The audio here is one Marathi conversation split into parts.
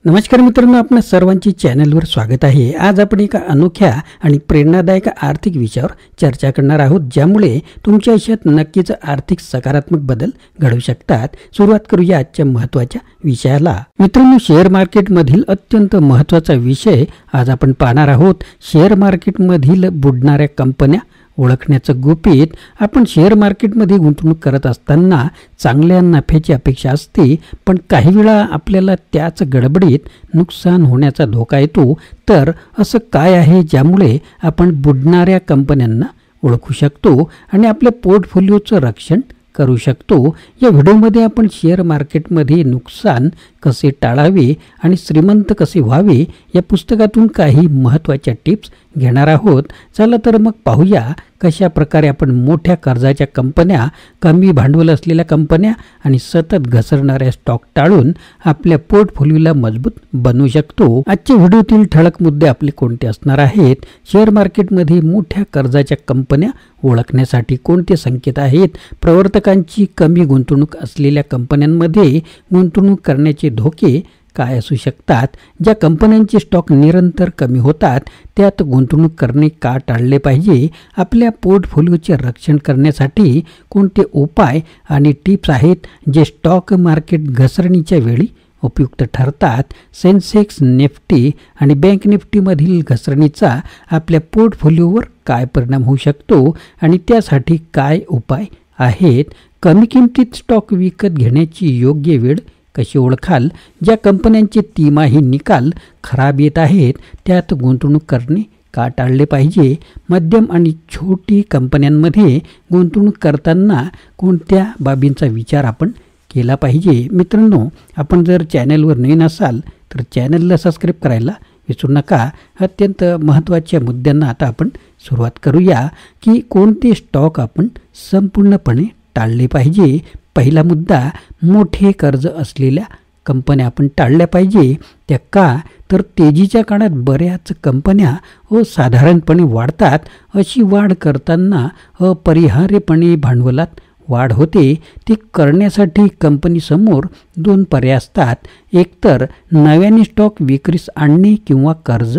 नमस्कार मित्रांनो, आपल्या सर्वांची चॅनलवर स्वागत आहे। आज आपण एका अनोख्या आणि प्रेरणादायक आर्थिक विषयावर चर्चा करणार आहोत, ज्यामुळे तुमच्या आयुष्यात नक्कीच आर्थिक सकारात्मक बदल घडू शकतात। सुरुवात करूया आजच्या महत्त्वाच्या विषयाला। मित्रांनो, शेअर मार्केटमधील अत्यंत महत्त्वाचा विषय आज आपण पाहणार आहोत। शेअर मार्केटमधील बुडणाऱ्या कंपन्या ओळखण्याचं गुपित। आपण शेअर मार्केटमध्ये गुंतवणूक करत असताना चांगल्या नफ्याची अपेक्षा असते, पण काही वेळा आपल्याला त्याच गडबडीत नुकसान होण्याचा धोका येतो। तर असं काय आहे ज्यामुळे आपण बुडणाऱ्या कंपन्यांना ओळखू शकतो आणि आपल्या पोर्टफोलिओचं रक्षण करू शकतो? या व्हिडिओमध्ये आपण शेअर मार्केटमध्ये नुकसान कसे टाळावे आणि श्रीमंत कसे व्हावे या पुस्तकातून काही महत्त्वाच्या टिप्स घेणार आहोत। चला तर मग पाहूया कशा प्रकारे आपण मोठ्या कर्जाच्या कंपन्या, कमी भांडवल असलेल्या कंपन्या आणि सतत घसरणाऱ्या स्टॉक टाळून आपल्या पोर्टफोलिओला मजबूत बनवू शकतो। आजच्या व्हिडिओतील ठळक मुद्दे आपले कोणते असणार आहेत? शेअर मार्केटमध्ये मोठ्या कर्जाच्या कंपन्या ओळखण्यासाठी कोणते संकेत आहेत? प्रवर्तकांची कमी गुंतवणूक असलेल्या कंपन्यांमध्ये गुंतवणूक करण्याचे धोके काय असू शकतात? ज्या कंपन्यांचे स्टॉक निरंतर कमी होतात त्यात गुंतवणूक करणे का टाळले पाहिजे? आपल्या पोर्टफोलिओचे रक्षण करण्यासाठी कोणते उपाय आणि टिप्स आहेत जे स्टॉक मार्केट घसरणीच्या वेळी उपयुक्त ठरतात? सेन्सेक्स, निफ्टी आणि बँक निफ्टीमधील घसरणीचा आपल्या पोर्टफोलिओवर काय परिणाम होऊ शकतो आणि त्यासाठी काय उपाय आहेत? कमी किमतीत स्टॉक विकत घेण्याची योग्य वेळ कशी ओळखाल? ज्या कंपन्यांचे तिमाही निकाल खराब येत आहेत त्यात गुंतवणूक करणे का टाळले पाहिजे? मध्यम आणि छोटी कंपन्यांमध्ये गुंतवणूक करताना कोणत्या बाबींचा विचार आपण केला पाहिजे? मित्रांनो, आपण जर चॅनलवर नवीन असाल तर चॅनलला सबस्क्राईब करायला विसरू नका। अत्यंत महत्त्वाच्या मुद्द्यांना आता आपण सुरुवात करूया की कोणते स्टॉक आपण संपूर्णपणे टाळले पाहिजे। पहिला मुद्दा, मोठे कर्ज असलेल्या कंपन्या आपण टाळल्या पाहिजे। त्या का? तर तेजीच्या काळात बऱ्याच कंपन्या असाधारणपणे वाढतात। अशी वाढ करताना अपरिहार्यपणे भांडवलात वाढ होते। ती करण्यासाठी कंपनीसमोर दोन पर्याय असतात, एकतर नव्याने स्टॉक विक्रीस आणणे किंवा कर्ज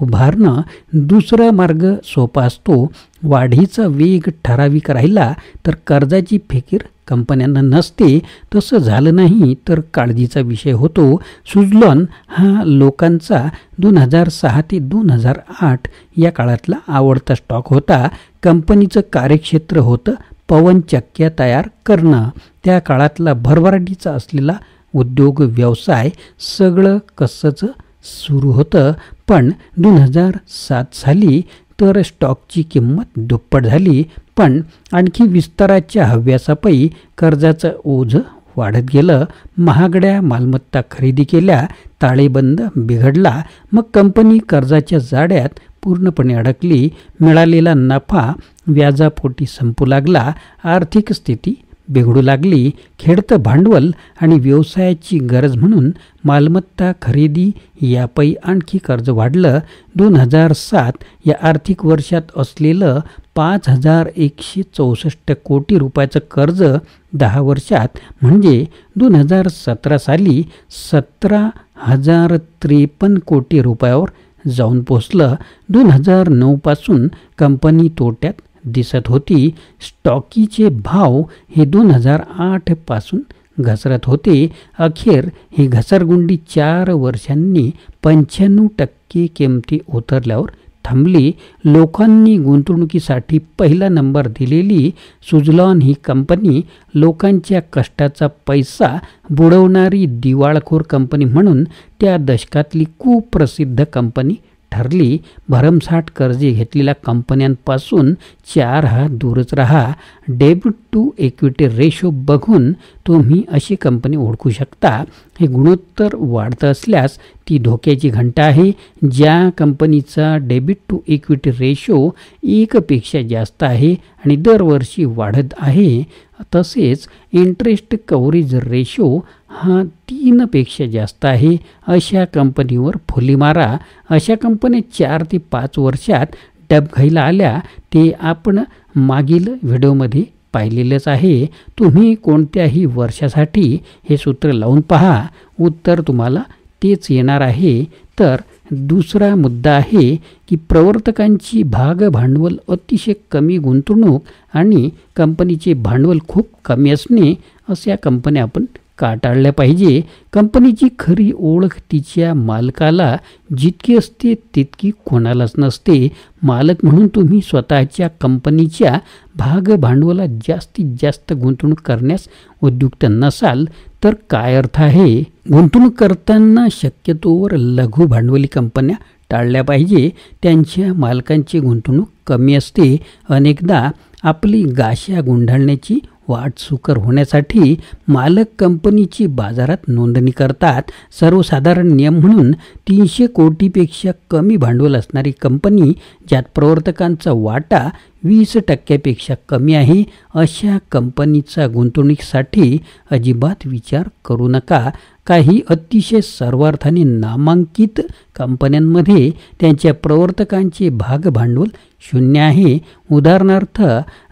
उभारणं। दुसरा मार्ग सोपा असतो, वाढीचा वेग ठराविक राहिला तर कर्जाची फिकीर कंपन्यांना नसते। तसं झालं नाही तर काळजीचा विषय होतो। सुझलॉन हा लोकांचा 2006 ते 2008 या काळातला आवडता स्टॉक होता। कंपनीचं कार्यक्षेत्र होतं पवनचक्क्या तयार करणं। त्या काळातला भरभराटीचा असलेला उद्योग व्यवसाय सगळं कसंच सुरू होतं, पण 2007 साली तर स्टॉकची किंमत दुप्पट झाली। पण आणखी विस्ताराच्या हव्यासापायी कर्जाचं ओझं वाढत गेलं। महागड्या मालमत्ता खरेदी केल्या, ताळेबंद बिघडला, मग कंपनी कर्जाच्या जाळ्यात पूर्णपणे अडकली। मिळालेला नफा व्याजापोटी संपू लागला, आर्थिक स्थिती बिघडू लागली। खेळतं भांडवल आणि व्यवसायाची गरज म्हणून मालमत्ता खरेदी यापायी आणखी कर्ज वाढलं। 2007 या आर्थिक वर्षात असलेलं 5164 कोटी रुपयाचं कर्ज 10 वर्षात म्हणजे 2017 साली 17,053 कोटी रुपयावर जाऊन पोचलं। 2009 पासून कंपनी तोट्यात दिसत होती। स्टॉकीचे भाव हे 2008 पासून घसरत होते। अखेर ही घसरगुंडी 4 वर्षांनी 95% किमती उतरल्यावर थांबली। लोकांनी गुंतवणुकीसाठी पहिला नंबर दिलेली सुझलॉन ही कंपनी लोकांच्या कष्टाचा पैसा बुडवणारी दिवाळखोर कंपनी म्हणून त्या दशकातली कुप्रसिद्ध कंपनी ठरली। भरमसाठ कर्जे घेतलेल्या कंपन्यांपासून 4 हात दूरच राहा। डेब्ट टू इक्विटी रेशो बघून तुम्ही अशी कंपनी ओळखू शकता। हे गुणोत्तर वाढत असल्यास ती धोक्याची घंटा आहे। ज्या कंपनीचा डेबिट टू इक्विटी रेशो 1 पेक्षा जास्त आहे आणि दरवर्षी वाढत आहे, तसेच इंटरेस्ट कव्हरेज रेशो हा 3 पेक्षा जास्त आहे, अशा कंपनीवर फुली मारा। अशा कंपन्या 4 ते 5 वर्षात डबघाईला आल्या ते आपण मागील व्हिडिओमध्ये पाहिलेलंच आहे। तुम्ही कोणत्याही वर्षासाठी हे सूत्र लावून पहा, उत्तर तुम्हाला तेच येणार आहे. तर दुसरा मुद्दा आहे की प्रवर्तकांची भाग भांडवल अतिशय कमी गुंतवणूक आणि कंपनीचे भांडवल खूप कमी असणे अशा कंपन्या आपण का टाळल्या पाहिजे. कंपनीची खरी ओळख तिच्या मालकाला जितकी असते तितकी कोणालाच नसते. मालक म्हणून तुम्ही स्वतःच्या कंपनीच्या भाग भांडवलात जास्तीत जास्त गुंतवणूक करण्यास उद्युक्त नसाल तर काय अर्थ आहे. गुंतवणूक करताना शक्यतोवर लघु भांडवली कंपन्या टाळल्या पाहिजे. त्यांच्या मालकांची गुंतवणूक कमी असते. अनेकदा आपली गाशा गुंडाळण्याची वाट सुकर होण्यासाठी मालक कंपनीची बाजारात नोंदणी करतात. सर्वसाधारण नियम म्हणून 300 कोटीपेक्षा कमी भांडवल असणारी कंपनी ज्यात प्रवर्तकांचा वाटा 20% कमी आहे अशा कंपनीचा गुंतवणुकीसाठी अजिबात विचार करू नका. काही अतिशय सर्वार्थाने नामांकित कंपन्यांमध्ये त्यांच्या प्रवर्तकांचे भाग भांडवल 0 आहे. उदाहरणार्थ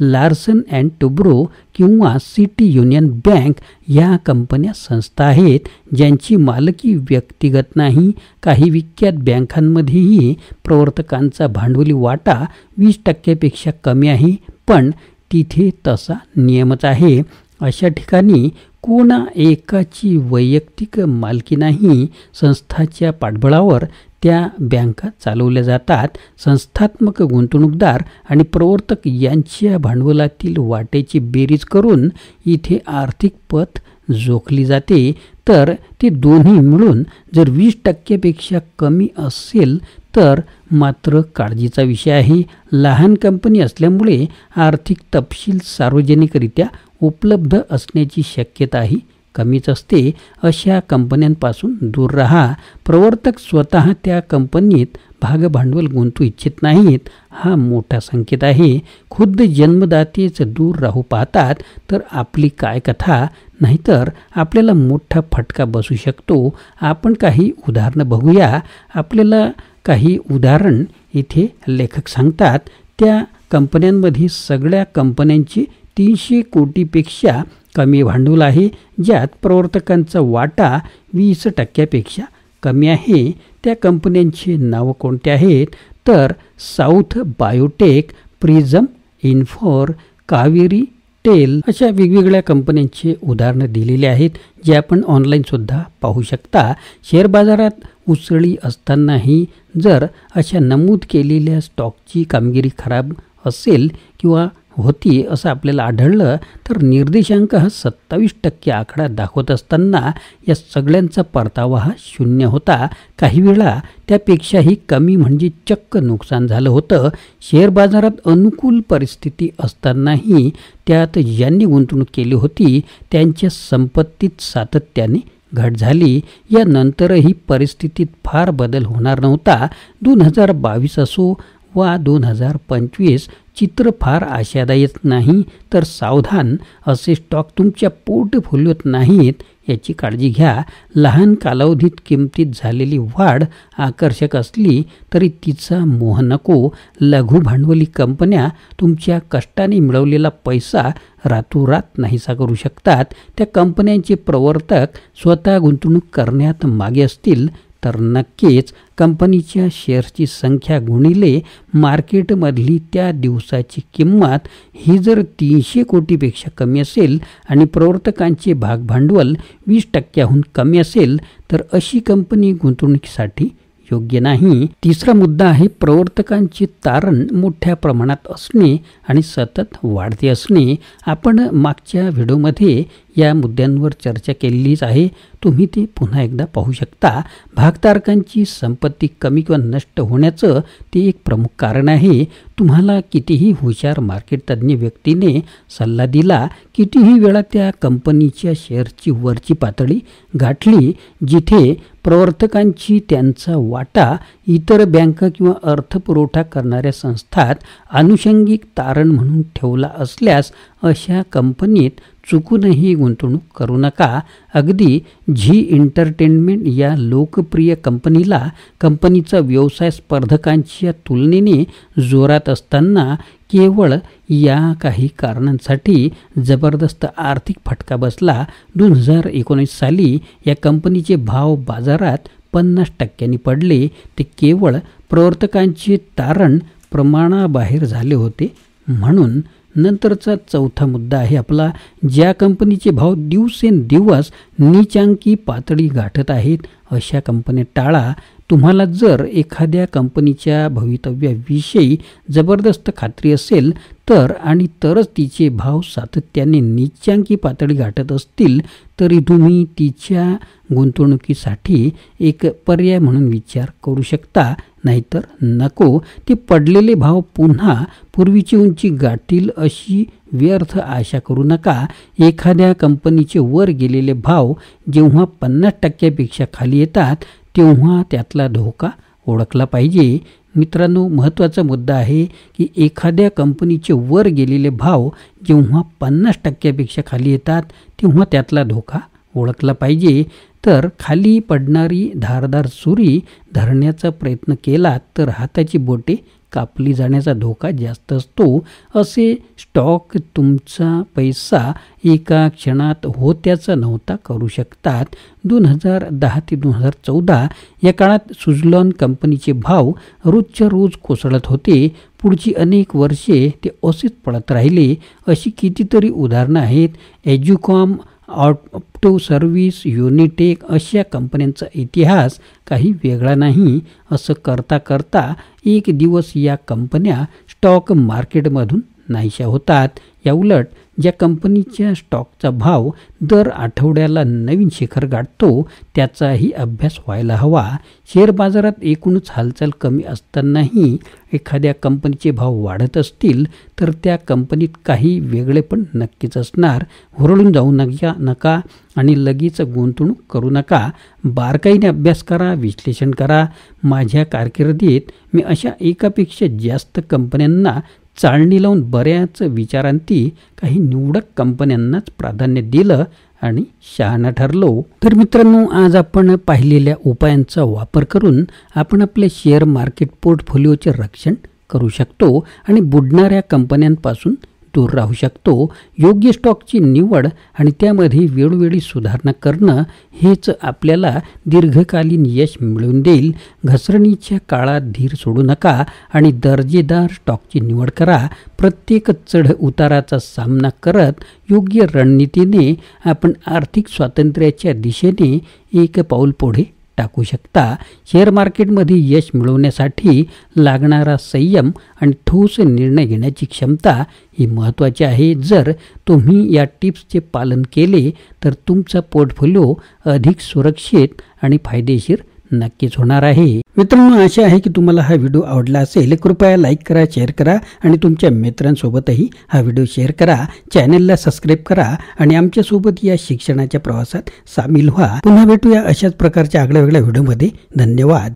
लार्सन अँड टुब्रो किंवा सिटी युनियन बँक या कंपन्या संस्था आहेत ज्यांची मालकी व्यक्तिगत नाही. काही विख्यात बँकांमध्येही प्रवर्तकांचा भांडवली वाटा 20% कमी आहे, पण तिथे तसा नियमच आहे. अशा ठिकाणी कोणा एकाची वैयक्तिक मालकी नाही. संस्थाच्या पाठबळावर त्या बँका चालवल्या जातात. संस्थात्मक गुंतवणूकदार आणि प्रवर्तक यांच्या भांडवलातील वाट्याची बेरीज करून इथे आर्थिक पत जोखली जाते. तर ते दोन्ही मिळून जर 20% कमी असेल तर मात्र काळजीचा विषय आहे. लहान कंपनी असल्यामुळे आर्थिक तपशील सार्वजनिकरित्या उपलब्ध असण्याची शक्यताही कमीच असते. अशा कंपन्यांपासून दूर राहा. प्रवर्तक स्वतः त्या कंपनीत भाग भांडवल गुंतवू इच्छित नाहीत हा मोठा संकेत आहे. खुद्द जन्मदातेच दूर राहू पाहतात तर आपली काय कथा. नाहीतर आपल्याला मोठा फटका बसू शकतो. आपण काही उदाहरणं बघूया. आपल्याला काही उदाहरण इथे लेखक सांगतात. त्या कंपन्यांमध्ये सगळ्या कंपन्यांची 300 कोटीपेक्षा कमी भांडवल आहे ज्यात प्रवर्तकांचा वाटा 20% कमी आहे. त्या कंपन्यांची नावं कोणती आहेत तर south biotech, prism infor, Kaveri tel अशा वेगवेगळ्या कंपन्यांचे उदाहरणं दिलेले आहेत जे आपण ऑनलाईनसुद्धा पाहू शकता. शेअर बाजारात उसळी असतानाही जर अशा नमूद केलेल्या स्टॉकची कामगिरी खराब असेल किंवा होती असं आपल्याला आढळलं तर निर्देशांक हा 27% आकडा दाखवत असताना या सगळ्यांचा परतावा हा 0 होता. काही वेळा त्यापेक्षाही कमी म्हणजे चक्क नुकसान झालं होतं. शेअर बाजारात अनुकूल परिस्थिती असतानाही त्यात ज्यांनी गुंतवणूक केली होती त्यांच्या संपत्तीत सातत्याने घट झाली. यानंतरही परिस्थितीत फार बदल होणार नव्हता. 2022 असो वा 2025 चित्र फार आशादायक नाही. तर सावधान, असे स्टॉक तुमच्या पोर्टफोलिओत नाहीत याची काळजी घ्या. लहान कालावधीत किमतीत झालेली वाढ आकर्षक असली तरी तिचा मोह नको. लघु भांडवली कंपन्या तुमच्या कष्टाने मिळवलेला पैसा रातोरात नाहीसा करू शकतात. त्या कंपन्यांचे प्रवर्तक स्वतः गुंतवणूक करण्यात मागे असतील तर नक्कीच कंपनीच्या शेअर्सची संख्या गुणिले मार्केटमधली त्या दिवसाची किंमत ही जर 300 कोटीपेक्षा कमी असेल आणि प्रवर्तकांचे भागभांडवल 20%हून कमी असेल तर अशी कंपनी गुंतवणुकीसाठी योग्य नाही. तिसरा मुद्दा आहे प्रवर्तकांचे तारण मोठ्या प्रमाणात असणे आणि सतत वाढते असणे. आपण मागच्या व्हिडिओमध्ये या मुद्द्यांवर चर्चा केलेलीच आहे. तुम्ही ते पुन्हा एकदा पाहू शकता. भागधारकांची संपत्ती कमी किंवा नष्ट होण्याचं ते एक प्रमुख कारण आहे. तुम्हाला कितीही हुशार मार्केट तज्ज्ञ व्यक्तीने सल्ला दिला, कितीही वेळा त्या कंपनीच्या शेअरची वरची पातळी गाठली जिथे प्रवर्तकांची त्यांचा वाटा इतर बँका किंवा अर्थपुरवठा करणाऱ्या संस्थात अनुषंगिक तारण म्हणून ठेवला असल्यास अशा कंपनीत चुकूनही गुंतवणूक करू नका. अगदी झी एंटरटेनमेंट या लोकप्रिय कंपनीचा व्यवसाय स्पर्धकांच्या तुलनेने जोरात असताना केवळ या काही कारणांसाठी जबरदस्त आर्थिक फटका बसला. 2019 साली या कंपनीचे भाव बाजारात 50% पडले ते केवळ प्रवर्तकांचे तारण प्रमाणाबाहेर झाले होते म्हणून. नंतरचा चौथा मुद्दा आहे आपला, ज्या कंपनीचे भाव दिवसेंदिवस नीचांकी पातळी गाठत आहेत अशा कंपन्या टाळा. तुम्हाला जर एखाद्या कंपनीच्या भवितव्याविषयी जबरदस्त खात्री असेल तर आणि तरच तिचे भाव सातत्याने नीचांकी पातळी गाठत असतील तरी तुम्ही तिच्या गुंतवणुकीसाठी एक पर्याय म्हणून विचार करू शकता. नाहीतर नको. ते पडलेले भाव पुन्हा पूर्वीची उंची गाठतील अशी व्यर्थ आशा करू नका. एखाद्या कंपनीचे वर गेलेले भाव जेव्हा 50% खाली येतात तेव्हा त्यातला धोका ओळखला पाहिजे. मित्रांनो, महत्त्वाचा मुद्दा आहे की एखाद्या कंपनीचे वर गेलेले भाव जेव्हा 50% खाली येतात तेव्हा त्यातला धोका ओळखला पाहिजे. तर खाली पडणारी धारदार सुरी धरण्याचा प्रयत्न केला तर हाताची बोटे कापली जाण्याचा धोका जास्त असतो. असे स्टॉक तुमचा पैसा एका क्षणात होत्याचा नव्हता करू शकतात. 2010 ते 2014 या काळात सुझलॉन कंपनीचे भाव रोजच्या रोज कोसळत होते. पुढची अनेक वर्षे ते असेच पडत राहिले. अशी कितीतरी उदाहरणं आहेत. एज्युकॉम, ऑप्टो सर्व्हिस, युनिटेक अशा कंपन्यांचा इतिहास काही वेगळा नाही. असं करता करता एक दिवस या कंपन्या स्टॉक मार्केटमधून नाहीशा होतात. याउलट ज्या कंपनीच्या स्टॉकचा भाव दर आठवड्याला नवीन शिखर गाठतो त्याचाही अभ्यास व्हायला हवा. शेअर बाजारात एकूणच हालचाल कमी असतानाही एखाद्या कंपनीचे भाव वाढत असतील तर त्या कंपनीत काही वेगळेपण नक्कीच असणार. हुरळून जाऊ नका आणि लगेच गुंतवणूक करू नका. बारकाईने अभ्यास करा, विश्लेषण करा. माझ्या कारकिर्दीत मी अशा एकापेक्षा जास्त कंपन्यांना चाळणी लावून बऱ्याच विचारांती काही निवडक कंपन्यांनाच प्राधान्य दिलं आणि शहाणा ठरलो. तर मित्रांनो, आज आपण पाहिलेल्या उपायांचा वापर करून आपण आपल्या शेअर मार्केट पोर्टफोलिओचे रक्षण करू शकतो आणि बुडणाऱ्या कंपन्यांपासून दूर राहू शकतो. योग्य स्टॉकची निवड आणि त्यामध्ये वेळोवेळी सुधारणा करणं हेच आपल्याला दीर्घकालीन यश मिळवून देईल. घसरणीच्या काळात धीर सोडू नका आणि दर्जेदार स्टॉकची निवड करा. प्रत्येक चढ उताराचा सामना करत योग्य रणनीतीने आपण आर्थिक स्वातंत्र्याच्या दिशेने एक पाऊल पुढे टाकू शकता. शेअर मार्केटमध्ये यश मिळवण्यासाठी लागणारा संयम आणि ठोस निर्णय घेण्याची क्षमता ही महत्त्वाची आहे. जर तुम्ही या टिप्सचे पालन केले तर तुमचा पोर्टफोलिओ अधिक सुरक्षित आणि फायदेशीर नक्कीच होणार आहे. मित्रांनो, आशा आहे की तुम्हाला हा व्हिडिओ आवडला असेल. कृपया लाईक करा, शेअर करा आणि तुमच्या मित्रांसोबतही हा व्हिडिओ शेअर करा. चॅनलला सबस्क्राईब करा आणि आमच्यासोबत या शिक्षणाच्या प्रवासात सामील व्हा. पुन्हा भेटूया अशाच प्रकारच्या आगळ्या वेगळ्या व्हिडिओमध्ये. धन्यवाद.